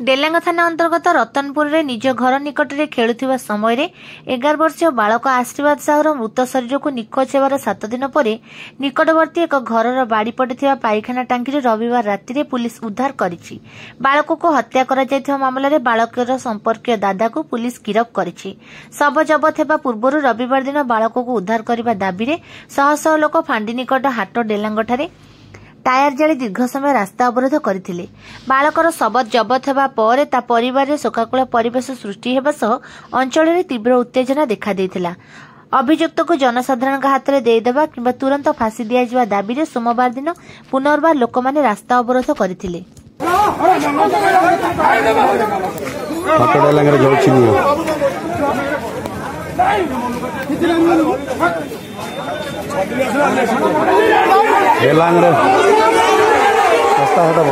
डेलांग थाना अंतर्गत रतनपुर रे निज घर निकट में खेलुवा समय 11 वर्षीय बालक आशीर्वाद साहुर मृत शरीर को निखोज होवार 7 दिन पर निकटवर्ती एक घर बाड़ी पड़े पाइखाना टांकी रविवार राति में पुलिस उद्धार करिछि। बालक को हत्या करा जायथिबा मामला रे बालकर संपर्कीय दादा को पुलिस गिरफ्त करिछि। शव जबत हेबा पूर्व रविवार दिन बालक को उद्धार करने दाबी में शह शह लोक फांडी निकट हाट डेलांग ठारे टायर जाली दीर्घ समय रास्ता अवरोध करथिले। बालकर शव जबत हेबा पर ता परिवार शोकाकुल परिवेश सृष्टि हेबा सह अंचल में तीव्र उत्तेजना देखा देथिला। अभियुक्त को जनसाधारण हाथ में देदेवा किंबा तुरंत फांसी दिया दाबी में सोमवार दिन पुनर्बार लोक माने रास्ता अवरोध करथिले। डेलांग रास्ता होता